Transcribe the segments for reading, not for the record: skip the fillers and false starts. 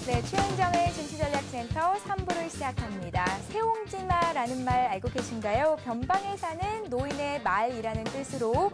네, 최은정의 증시전략센터 3부를 시작합니다. 세옹지마라는 말 알고 계신가요? 변방에 사는 노인의 말이라는 뜻으로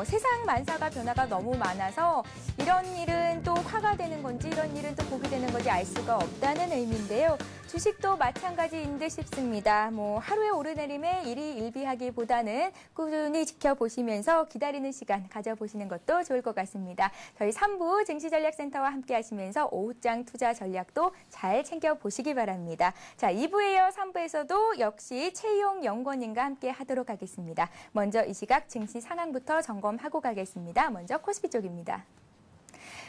세상 만사가 변화가 너무 많아서 이런 일은 또 화가 되는 건지 이런 일은 또 복이 되는 건지 알 수가 없다는 의미인데요. 주식도 마찬가지인 듯 싶습니다. 하루의 오르내림에 일희일비하기보다는 꾸준히 지켜보시면서 기다리는 시간 가져보시는 것도 좋을 것 같습니다. 저희 3부 증시전략센터와 함께 하시면서 오후장 투자 전략도 잘 챙겨보시기 바랍니다. 자, 2부에 이어 3부에서도 역시 최희용 연구원님과 함께 하도록 하겠습니다. 먼저 이 시각 증시 상황부터 점검하고 가겠습니다. 먼저 코스피 쪽입니다.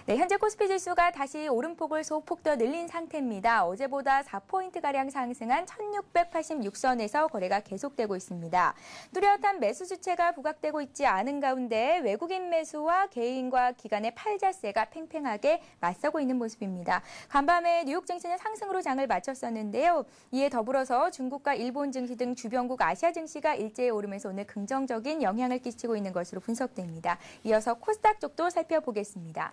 네, 현재 코스피 지수가 다시 오름폭을 소폭 더 늘린 상태입니다. 어제보다 4포인트가량 상승한 1686선에서 거래가 계속되고 있습니다. 뚜렷한 매수 주체가 부각되고 있지 않은 가운데 외국인 매수와 개인과 기관의 팔자세가 팽팽하게 맞서고 있는 모습입니다. 간밤에 뉴욕 증시는 상승으로 장을 마쳤었는데요. 이에 더불어서 중국과 일본 증시 등 주변국 아시아 증시가 일제히 오르면서 오늘 긍정적인 영향을 끼치고 있는 것으로 분석됩니다. 이어서 코스닥 쪽도 살펴보겠습니다.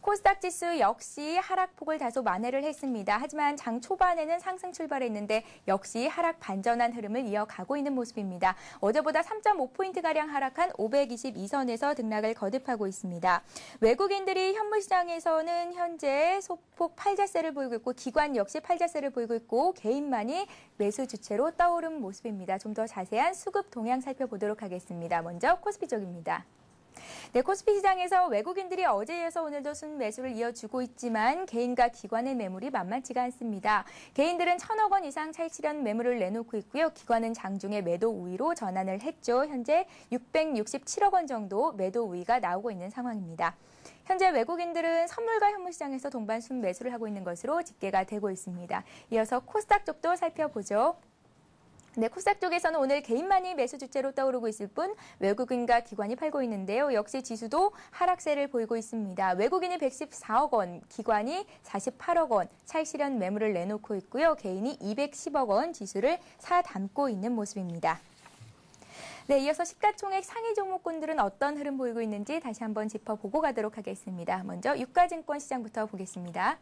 코스닥 지수 역시 하락폭을 다소 만회를 했습니다. 하지만 장 초반에는 상승 출발했는데 역시 하락 반전한 흐름을 이어가고 있는 모습입니다. 어제보다 3.5포인트가량 하락한 522선에서 등락을 거듭하고 있습니다. 외국인들이 현물시장에서는 현재 소폭 팔자세를 보이고 있고 기관 역시 팔자세를 보이고 있고 개인만이 매수 주체로 떠오른 모습입니다. 좀 더 자세한 수급 동향 살펴보도록 하겠습니다. 먼저 코스피 쪽입니다. 네, 코스피 시장에서 외국인들이 어제에 이어서 오늘도 순매수를 이어주고 있지만 개인과 기관의 매물이 만만치가 않습니다. 개인들은 1,000억 원 이상 차익 실현 매물을 내놓고 있고요. 기관은 장중에 매도 우위로 전환을 했죠. 현재 667억 원 정도 매도 우위가 나오고 있는 상황입니다. 현재 외국인들은 선물과 현물시장에서 동반 순매수를 하고 있는 것으로 집계가 되고 있습니다. 이어서 코스닥 쪽도 살펴보죠. 네, 코스닥 쪽에서는 오늘 개인만이 매수 주체로 떠오르고 있을 뿐 외국인과 기관이 팔고 있는데요. 역시 지수도 하락세를 보이고 있습니다. 외국인이 114억 원, 기관이 48억 원 차익 실현 매물을 내놓고 있고요. 개인이 210억 원 지수를 사담고 있는 모습입니다. 네, 이어서 시가총액 상위 종목군들은 어떤 흐름 보이고 있는지 다시 한번 짚어보고 가도록 하겠습니다. 먼저 유가증권 시장부터 보겠습니다.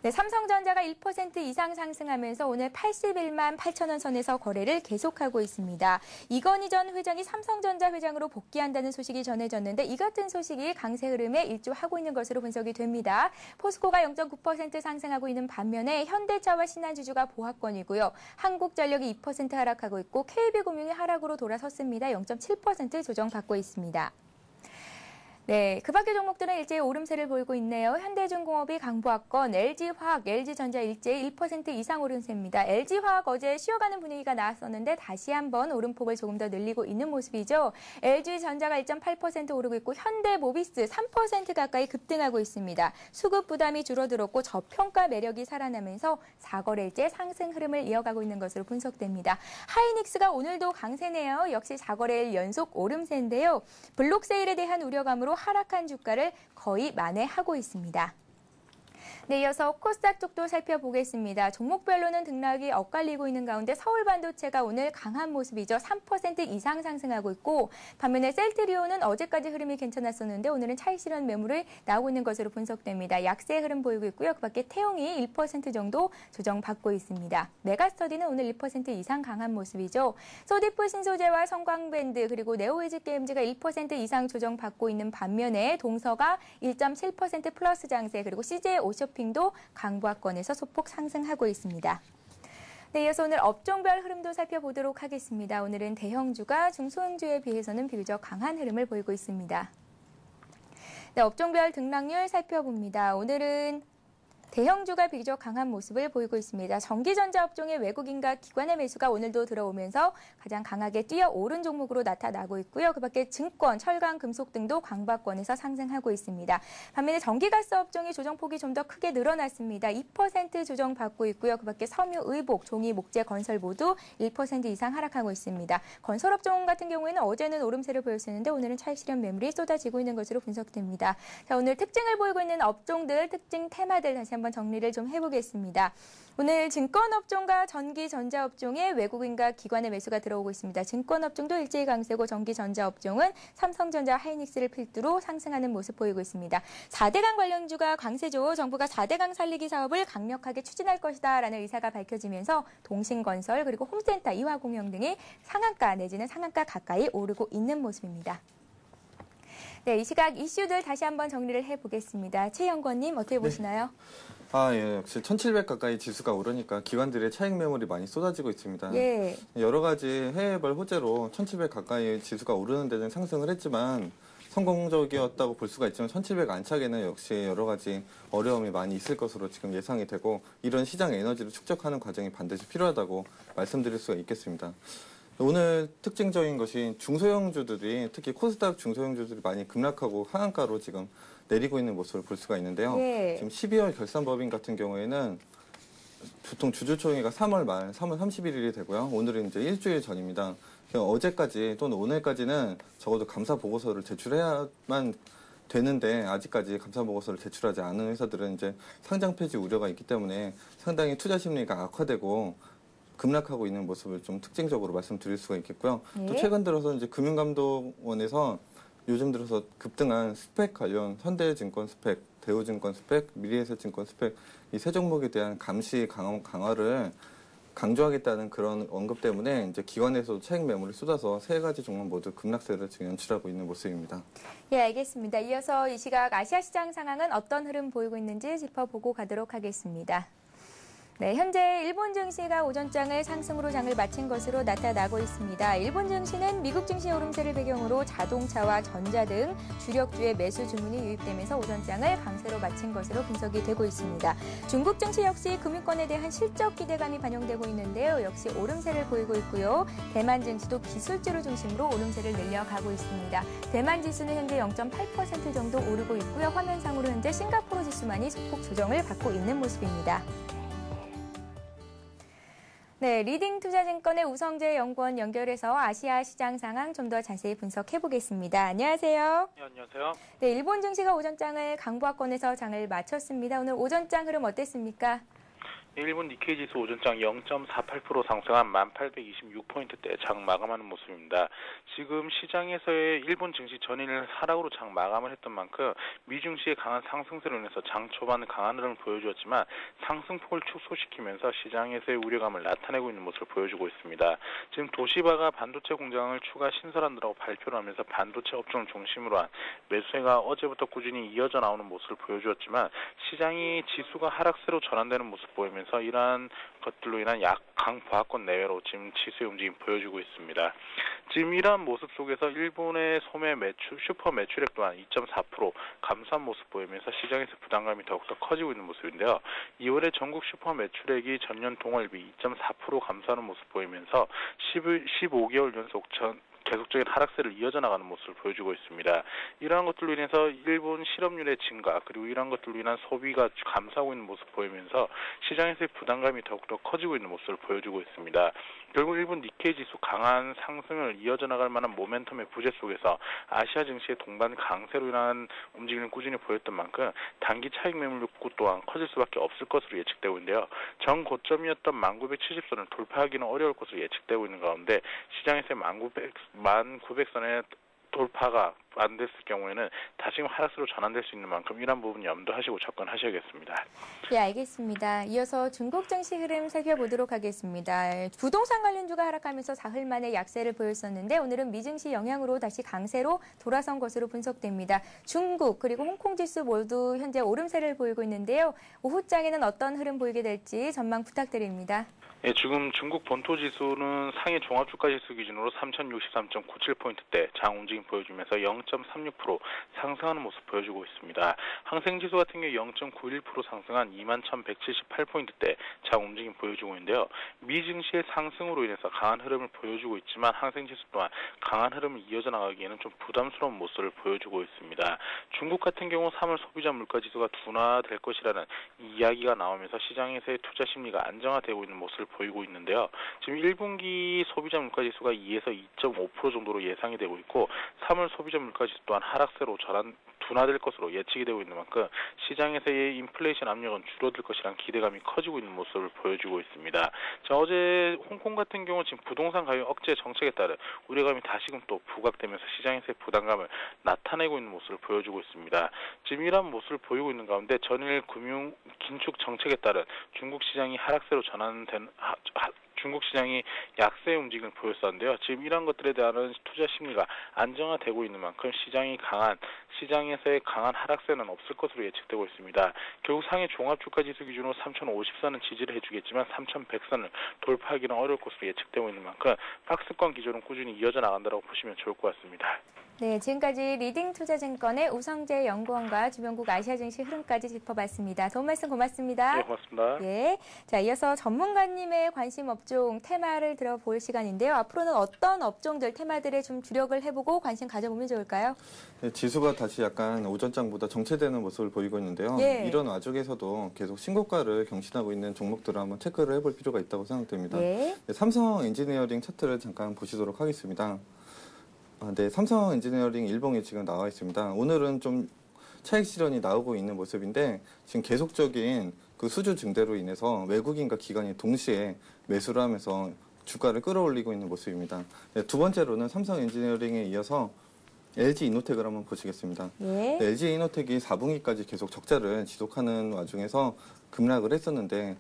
네, 삼성전자가 1% 이상 상승하면서 오늘 81만 8천 원 선에서 거래를 계속하고 있습니다. 이건희 전 회장이 삼성전자 회장으로 복귀한다는 소식이 전해졌는데 이 같은 소식이 강세 흐름에 일조하고 있는 것으로 분석이 됩니다. 포스코가 0.9% 상승하고 있는 반면에 현대차와 신한지주가 보합권이고요. 한국전력이 2% 하락하고 있고 KB금융이 하락으로 돌아섰습니다. 0.7% 조정받고 있습니다. 네, 그 밖의 종목들은 일제히 오름세를 보이고 있네요. 현대중공업이 강보합권, LG화학, LG전자 일제히 1% 이상 오름세입니다. LG화학 어제 쉬어가는 분위기가 나왔었는데 다시 한번 오름폭을 조금 더 늘리고 있는 모습이죠. LG전자가 1.8% 오르고 있고 현대모비스 3% 가까이 급등하고 있습니다. 수급 부담이 줄어들었고 저평가 매력이 살아나면서 4거래일째 상승 흐름을 이어가고 있는 것으로 분석됩니다. 하이닉스가 오늘도 강세네요. 역시 4거래일 연속 오름세인데요. 블록세일에 대한 우려감으로 하락한 주가를 거의 만회하고 있습니다. 네, 이어서 코스닥 쪽도 살펴보겠습니다. 종목별로는 등락이 엇갈리고 있는 가운데 서울반도체가 오늘 강한 모습이죠. 3% 이상 상승하고 있고 반면에 셀트리온은 어제까지 흐름이 괜찮았었는데 오늘은 차익 실현 매물이 나오고 있는 것으로 분석됩니다. 약세 흐름 보이고 있고요. 그 밖에 태용이 1% 정도 조정받고 있습니다. 메가스터디는 오늘 1% 이상 강한 모습이죠. 소디프 신소재와 성광밴드 그리고 네오에즈게임즈가 1% 이상 조정받고 있는 반면에 동서가 1.7% 플러스 장세 그리고 CJ 오쇼핑 도 강보합권에서 소폭 상승하고 있습니다. 네, 이어서 오늘 업종별 흐름도 살펴보도록 하겠습니다. 오늘은 대형주가 중소형주에 비해서는 비교적 강한 흐름을 보이고 있습니다. 네, 업종별 등락률 살펴봅니다. 오늘은 대형주가 비교적 강한 모습을 보이고 있습니다. 전기전자 업종의 외국인과 기관의 매수가 오늘도 들어오면서 가장 강하게 뛰어오른 종목으로 나타나고 있고요. 그 밖에 증권, 철강, 금속 등도 강박권에서 상승하고 있습니다. 반면에 전기가스 업종의 조정폭이 좀 더 크게 늘어났습니다. 2% 조정받고 있고요. 그 밖에 섬유, 의복, 종이, 목재, 건설 모두 1% 이상 하락하고 있습니다. 건설업종 같은 경우에는 어제는 오름세를 보였었는데 오늘은 차익 실현 매물이 쏟아지고 있는 것으로 분석됩니다. 자, 오늘 특징을 보이고 있는 업종들, 특징 테마들 다시 한번 한번 정리를 좀 해보겠습니다. 오늘 증권업종과 전기전자업종에 외국인과 기관의 매수가 들어오고 있습니다. 증권업종도 일제히 강세고 전기전자업종은 삼성전자, 하이닉스를 필두로 상승하는 모습 보이고 있습니다. 4대강 관련주가 강세죠. 정부가 4대강 살리기 사업을 강력하게 추진할 것이다라는 의사가 밝혀지면서 동신건설 그리고 홈센터, 이화공영 등이 상한가 내지는 상한가 가까이 오르고 있는 모습입니다. 네, 이 시각 이슈들 다시 한번 정리를 해보겠습니다. 최영권님 어떻게 보시나요? 예, 역시 1700 가까이 지수가 오르니까 기관들의 차익 매물이 많이 쏟아지고 있습니다. 예. 여러 가지 해외발 호재로 1700 가까이 지수가 오르는 데는 상승을 했지만 성공적이었다고 볼 수가 있지만 1700 안착에는 역시 여러 가지 어려움이 많이 있을 것으로 지금 예상이 되고 이런 시장 에너지를 축적하는 과정이 반드시 필요하다고 말씀드릴 수가 있겠습니다. 오늘 특징적인 것이 중소형주들이 특히 코스닥 중소형주들이 많이 급락하고 하한가로 지금 내리고 있는 모습을 볼 수가 있는데요. 예. 지금 12월 결산법인 같은 경우에는 보통 주주총회가 3월 말 3월 31일이 되고요. 오늘은 이제 일주일 전입니다. 어제까지 또는 오늘까지는 적어도 감사 보고서를 제출해야만 되는데 아직까지 감사 보고서를 제출하지 않은 회사들은 이제 상장 폐지 우려가 있기 때문에 상당히 투자 심리가 악화되고 급락하고 있는 모습을 좀 특징적으로 말씀드릴 수가 있겠고요. 예. 또 최근 들어서 이제 금융감독원에서 요즘 들어서 급등한 스펙 관련 현대증권 스펙, 대우증권 스펙, 미래에셋증권 스펙 이 세 종목에 대한 감시 강화를 강조하겠다는 그런 언급 때문에 이제 기관에서도 차익 매물이 쏟아서 세 가지 종목 모두 급락세를 지금 연출하고 있는 모습입니다. 예, 알겠습니다. 이어서 이 시각 아시아 시장 상황은 어떤 흐름 보이고 있는지 짚어보고 가도록 하겠습니다. 네, 현재 일본 증시가 오전장을 상승으로 장을 마친 것으로 나타나고 있습니다. 일본 증시는 미국 증시 오름세를 배경으로 자동차와 전자 등 주력주의 매수 주문이 유입되면서 오전장을 강세로 마친 것으로 분석이 되고 있습니다. 중국 증시 역시 금융권에 대한 실적 기대감이 반영되고 있는데요. 역시 오름세를 보이고 있고요. 대만 증시도 기술주를 중심으로 오름세를 늘려가고 있습니다. 대만 지수는 현재 0.8% 정도 오르고 있고요. 화면상으로 현재 싱가포르 지수만이 소폭 조정을 받고 있는 모습입니다. 네, 리딩투자증권의 우성재 연구원 연결해서 아시아 시장 상황 좀 더 자세히 분석해 보겠습니다. 안녕하세요. 네, 안녕하세요. 네, 일본 증시가 오전장을 강보합권에서 장을 마쳤습니다. 오늘 오전장 흐름 어땠습니까? 일본 니케이 지수 오전장 0.48% 상승한 1826포인트대 장 마감하는 모습입니다. 지금 시장에서의 일본 증시 전일 하락으로 장 마감을 했던 만큼 미증시의 강한 상승세로 인해서 장 초반 강한 흐름을 보여주었지만 상승폭을 축소시키면서 시장에서의 우려감을 나타내고 있는 모습을 보여주고 있습니다. 지금 도시바가 반도체 공장을 추가 신설한다고 발표를 하면서 반도체 업종을 중심으로 한 매수세가 어제부터 꾸준히 이어져 나오는 모습을 보여주었지만 시장이 지수가 하락세로 전환되는 모습 보이면서 이러한 것들로 인한 약강 보합권 내외로 지금 지수의 움직임 보여주고 있습니다. 지금 이러한 모습 속에서 일본의 소매 매출, 슈퍼 매출액 또한 2.4% 감소한 모습 보이면서 시장에서 부담감이 더욱더 커지고 있는 모습인데요. 2월에 전국 슈퍼 매출액이 전년 동월비 2.4% 감소하는 모습 보이면서 15개월 연속 계속적인 하락세를 이어져 나가는 모습을 보여주고 있습니다. 이러한 것들로 인해서 일본 실업률의 증가 그리고 이러한 것들로 인한 소비가 감소하고 있는 모습 보이면서 시장에서의 부담감이 더욱더 커지고 있는 모습을 보여주고 있습니다. 결국 일본 니케이 지수 강한 상승을 이어져 나갈 만한 모멘텀의 부재 속에서 아시아 증시의 동반 강세로 인한 움직임을 꾸준히 보였던 만큼 단기 차익 매물 욕구 또한 커질 수밖에 없을 것으로 예측되고 있는데요. 전 고점이었던 1970선을 돌파하기는 어려울 것으로 예측되고 있는 가운데 시장에서의 1900선의 돌파가 안 됐을 경우에는 다시금 하락세로 전환될 수 있는 만큼 이런 부분 염두하시고 접근하셔야겠습니다. 네, 알겠습니다. 이어서 중국 증시 흐름 살펴보도록 하겠습니다. 부동산 관련주가 하락하면서 사흘 만에 약세를 보였었는데 오늘은 미증시 영향으로 다시 강세로 돌아선 것으로 분석됩니다. 중국 그리고 홍콩 지수 모두 현재 오름세를 보이고 있는데요. 오후장에는 어떤 흐름 보이게 될지 전망 부탁드립니다. 예, 지금 중국 본토 지수는 상해 종합주가 지수 기준으로 3063.97포인트대 장 움직임 보여주면서 0.36% 상승하는 모습 보여주고 있습니다. 항생지수 같은 경우 0.91% 상승한 21,178포인트대 장 움직임 보여주고 있는데요. 미 증시의 상승으로 인해서 강한 흐름을 보여주고 있지만 항생지수 또한 강한 흐름을 이어져 나가기에는 좀 부담스러운 모습을 보여주고 있습니다. 중국 같은 경우 3월 소비자 물가지수가 둔화될 것이라는 이야기가 나오면서 시장에서의 투자 심리가 안정화되고 있는 모습을 보이고 있는데요. 지금 1분기 소비자 물가지수가 2에서 2.5% 정도로 예상이 되고 있고 3월 소비자 금융물가지수 또한 하락세로 둔화될 것으로 예측이 되고 있는 만큼 시장에서의 인플레이션 압력은 줄어들 것이라는 기대감이 커지고 있는 모습을 보여주고 있습니다. 자, 어제 홍콩 같은 경우 지금 부동산 가격 억제 정책에 따른 우려감이 다시금 또 부각되면서 시장에서의 부담감을 나타내고 있는 모습을 보여주고 있습니다. 지금 이런 모습을 보이고 있는 가운데 전일 금융 긴축 정책에 따른 중국 시장이 하락세로 전환된 중국 시장이 약세의 움직임을 보였었는데요. 지금 이런 것들에 대한 투자 심리가 안정화되고 있는 만큼 시장에서의 강한 하락세는 없을 것으로 예측되고 있습니다. 결국 상해 종합주가지수 기준으로 3,050선은 지지를 해주겠지만 3,100선을 돌파하기는 어려울 것으로 예측되고 있는 만큼 박스권 기조는 꾸준히 이어져 나간다고 보시면 좋을 것 같습니다. 네, 지금까지 리딩투자증권의 우성재 연구원과 주변국 아시아 증시 흐름까지 짚어봤습니다. 도움 말씀 고맙습니다. 네, 고맙습니다. 예, 자, 이어서 전문가님의 관심 업종 테마를 들어볼 시간인데요. 앞으로는 어떤 업종들, 테마들에 좀 주력을 해보고 관심 가져보면 좋을까요? 네, 지수가 다시 약간 오전장보다 정체되는 모습을 보이고 있는데요. 예. 이런 와중에서도 계속 신고가를 경신하고 있는 종목들을 한번 체크를 해볼 필요가 있다고 생각됩니다. 예. 네, 삼성 엔지니어링 차트를 잠깐 보시도록 하겠습니다. 네, 삼성 엔지니어링 일봉이 지금 나와 있습니다. 오늘은 좀 차익 실현이 나오고 있는 모습인데 지금 계속적인 그 수주 증대로 인해서 외국인과 기관이 동시에 매수를 하면서 주가를 끌어올리고 있는 모습입니다. 네, 두 번째로는 삼성 엔지니어링에 이어서 LG 이노텍을 한번 보시겠습니다. 예. 네, LG 이노텍이 4분기까지 계속 적자를 지속하는 와중에서 급락을 했었는데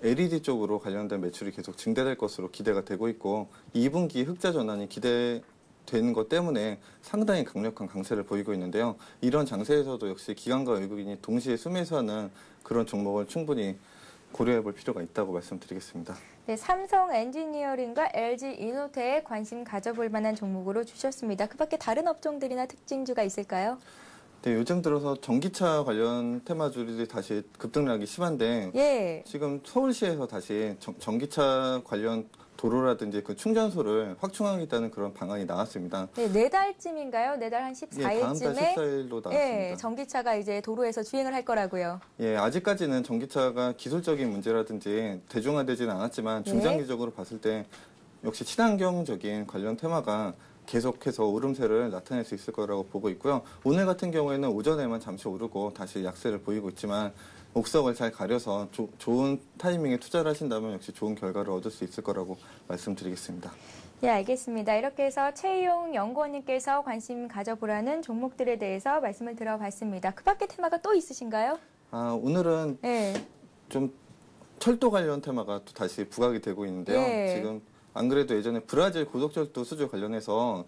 LED 쪽으로 관련된 매출이 계속 증대될 것으로 기대가 되고 있고 2분기 흑자 전환이 기대되는 것 때문에 상당히 강력한 강세를 보이고 있는데요. 이런 장세에서도 역시 기관과 외국인이 동시에 순매수하는 그런 종목을 충분히 고려해 볼 필요가 있다고 말씀드리겠습니다. 네, 삼성 엔지니어링과 LG 이노텍에 관심 가져볼 만한 종목으로 주셨습니다. 그 밖에 다른 업종들이나 특징주가 있을까요? 네, 요즘 들어서 전기차 관련 테마주들이 다시 급등락이 심한데 예. 지금 서울시에서 다시 전기차 관련 도로라든지 그 충전소를 확충하겠다는 그런 방안이 나왔습니다. 네, 4달쯤인가요? 4달 한 14일쯤에 예, 다음 달 14일로 나왔습니다. 예, 전기차가 이제 도로에서 주행을 할 거라고요. 예, 아직까지는 전기차가 기술적인 문제라든지 대중화되지는 않았지만 중장기적으로 봤을 때 역시 친환경적인 관련 테마가 계속해서 오름세를 나타낼 수 있을 거라고 보고 있고요. 오늘 같은 경우에는 오전에만 잠시 오르고 다시 약세를 보이고 있지만 옥석을 잘 가려서 좋은 타이밍에 투자를 하신다면 역시 좋은 결과를 얻을 수 있을 거라고 말씀드리겠습니다. 예, 알겠습니다. 이렇게 해서 최희용 연구원님께서 관심 가져보라는 종목들에 대해서 말씀을 들어봤습니다. 그 밖에 테마가 또 있으신가요? 오늘은 좀 철도 관련 테마가 또 다시 부각이 되고 있는데요. 지금 안 그래도 예전에 브라질 고속철도 수주 관련해서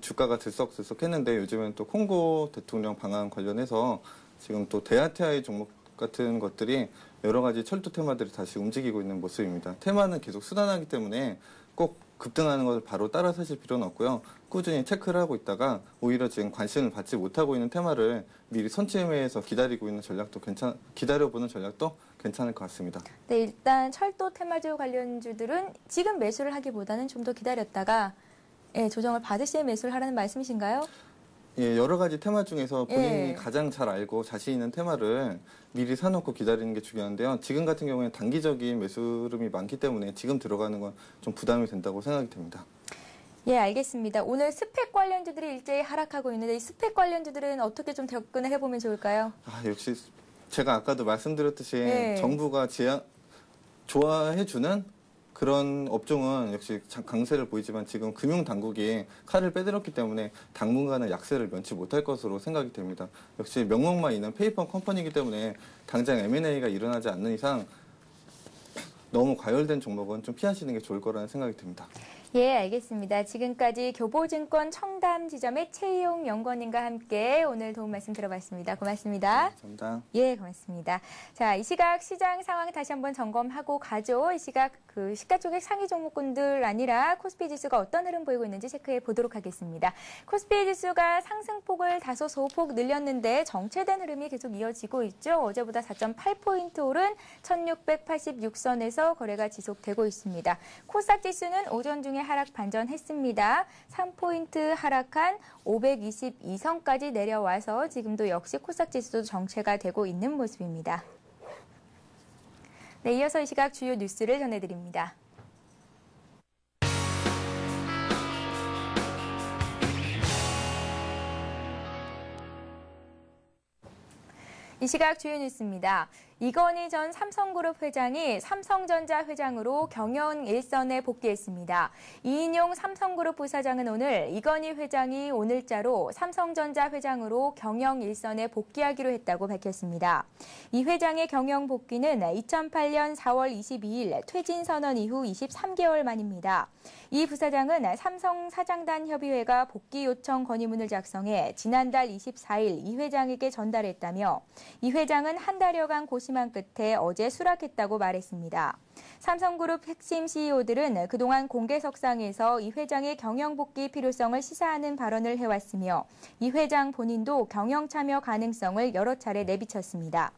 주가가 들썩들썩했는데 요즘엔 또 콩고 대통령 방한 관련해서 지금 또 대아테아의 종목 같은 것들이 여러 가지 철도 테마들이 다시 움직이고 있는 모습입니다. 테마는 계속 순환하기 때문에 꼭 급등하는 것을 바로 따라 사실 필요는 없고요. 꾸준히 체크를 하고 있다가 오히려 지금 관심을 받지 못하고 있는 테마를 미리 선취매에서 기다려보는 전략도 괜찮을 것 같습니다. 네, 일단 철도 테마주 관련주들은 지금 매수를 하기보다는 좀 더 기다렸다가 조정을 받으셔야 매수를 하라는 말씀이신가요? 예, 여러 가지 테마 중에서 본인이 가장 잘 알고 자신 있는 테마를 미리 사놓고 기다리는 게 중요한데요. 지금 같은 경우에는 단기적인 매수 흐름이 많기 때문에 지금 들어가는 건 좀 부담이 된다고 생각이 됩니다. 예, 알겠습니다. 오늘 스펙 관련주들이 일제히 하락하고 있는데 이 스펙 관련주들은 어떻게 좀 접근을 해보면 좋을까요? 역시 제가 아까도 말씀드렸듯이 정부가 좋아해주는 그런 업종은 역시 강세를 보이지만 지금 금융당국이 칼을 빼들었기 때문에 당분간은 약세를 면치 못할 것으로 생각이 됩니다. 역시 명목만 있는 페이퍼 컴퍼니이기 때문에 당장 M&A가 일어나지 않는 이상 너무 과열된 종목은 좀 피하시는 게 좋을 거라는 생각이 듭니다. 예, 알겠습니다. 지금까지 교보증권 청담 지점의 최희용 연구원님과 함께 오늘 도움 말씀 들어봤습니다. 고맙습니다. 감사합니다. 예, 고맙습니다. 자, 이 시각 시장 상황 다시 한번 점검하고 가죠. 이 시각 그 시가 쪽의 상위 종목군들 아니라 코스피 지수가 어떤 흐름 보이고 있는지 체크해 보도록 하겠습니다. 코스피 지수가 상승폭을 다소 소폭 늘렸는데 정체된 흐름이 계속 이어지고 있죠. 어제보다 4.8포인트 오른 1686선에서 거래가 지속되고 있습니다. 코스닥 지수는 오전 중에 하락 반전했습니다. 3포인트 하락한 522선까지 내려와서 지금도 역시 코스닥 지수도 정체가 되고 있는 모습입니다. 네, 이어서 이 시각 주요 뉴스를 전해드립니다. 이 시각 주요 뉴스입니다. 이건희 전 삼성그룹 회장이 삼성전자 회장으로 경영 일선에 복귀했습니다. 이인용 삼성그룹 부사장은 오늘 이건희 회장이 오늘자로 삼성전자 회장으로 경영 일선에 복귀하기로 했다고 밝혔습니다. 이 회장의 경영 복귀는 2008년 4월 22일 퇴진 선언 이후 23개월 만입니다. 이 부사장은 삼성 사장단 협의회가 복귀 요청 건의문을 작성해 지난달 24일 이 회장에게 전달했다며 이 회장은 한 달여간 고심한 끝에 어제 수락했다고 말했습니다. 삼성그룹 핵심 CEO들은 그동안 공개석상에서 이 회장의 경영 복귀 필요성을 시사하는 발언을 해왔으며 이 회장 본인도 경영 참여 가능성을 여러 차례 내비쳤습니다.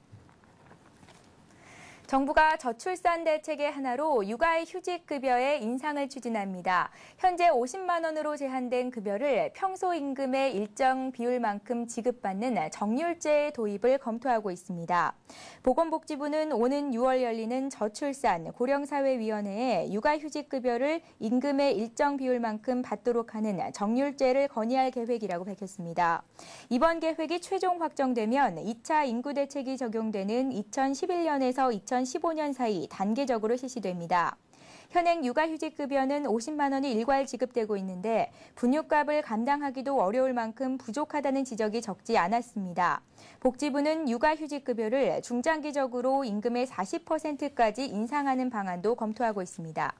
정부가 저출산 대책의 하나로 육아휴직급여의 인상을 추진합니다. 현재 50만 원으로 제한된 급여를 평소 임금의 일정 비율만큼 지급받는 정률제 도입을 검토하고 있습니다. 보건복지부는 오는 6월 열리는 저출산 고령사회위원회에 육아휴직급여를 임금의 일정 비율만큼 받도록 하는 정률제를 건의할 계획이라고 밝혔습니다. 이번 계획이 최종 확정되면 2차 인구대책이 적용되는 2011년에서 2015년 사이 단계적으로 실시됩니다. 현행 육아휴직급여는 50만 원이 일괄 지급되고 있는데 분유값을 감당하기도 어려울 만큼 부족하다는 지적이 적지 않았습니다. 복지부는 육아휴직급여를 중장기적으로 임금의 40%까지 인상하는 방안도 검토하고 있습니다.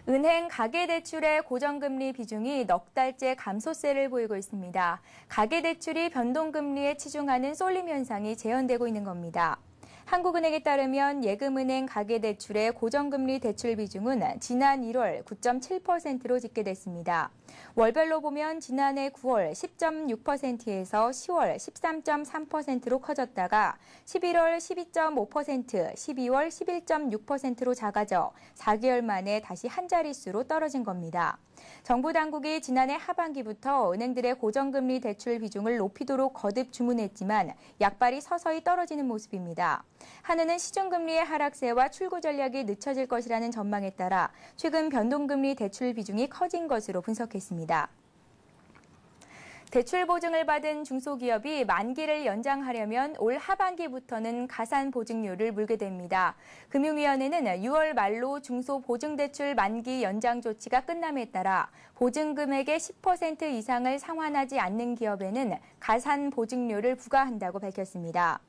은행 가계대출의 고정금리 비중이 넉 달째 감소세를 보이고 있습니다. 가계대출이 변동금리에 치중하는 쏠림 현상이 재현되고 있는 겁니다. 한국은행에 따르면 예금은행 가계대출의 고정금리 대출 비중은 지난 1월 9.7%로 집계됐습니다. 월별로 보면 지난해 9월 10.6%에서 10월 13.3%로 커졌다가 11월 12.5%, 12월 11.6%로 작아져 4개월 만에 다시 한 자릿수로 떨어진 겁니다. 정부 당국이 지난해 하반기부터 은행들의 고정금리 대출 비중을 높이도록 거듭 주문했지만 약발이 서서히 떨어지는 모습입니다. 한은은 시중금리의 하락세와 출구 전략이 늦춰질 것이라는 전망에 따라 최근 변동금리 대출 비중이 커진 것으로 분석했습니다. 대출 보증을 받은 중소기업이 만기를 연장하려면 올 하반기부터는 가산 보증료를 물게 됩니다. 금융위원회는 6월 말로 중소보증대출 만기 연장 조치가 끝남에 따라 보증금액의 10% 이상을 상환하지 않는 기업에는 가산 보증료를 부과한다고 밝혔습니다.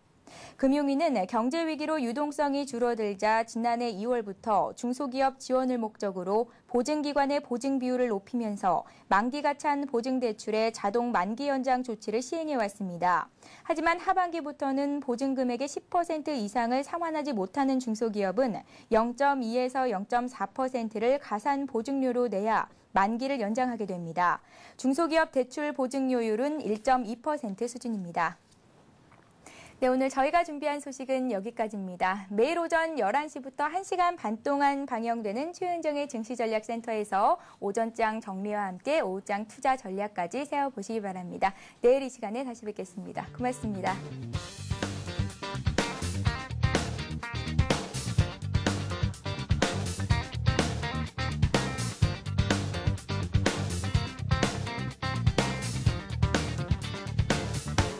금융위는 경제위기로 유동성이 줄어들자 지난해 2월부터 중소기업 지원을 목적으로 보증기관의 보증 비율을 높이면서 만기가 찬 보증대출의 자동 만기 연장 조치를 시행해왔습니다. 하지만 하반기부터는 보증금액의 10% 이상을 상환하지 못하는 중소기업은 0.2에서 0.4%를 가산 보증료로 내야 만기를 연장하게 됩니다. 중소기업 대출 보증료율은 1.2% 수준입니다. 네, 오늘 저희가 준비한 소식은 여기까지입니다. 매일 오전 11시부터 1시간 반 동안 방영되는 최은정의 증시전략센터에서 오전장 정리와 함께 오후장 투자 전략까지 세워보시기 바랍니다. 내일 이 시간에 다시 뵙겠습니다. 고맙습니다.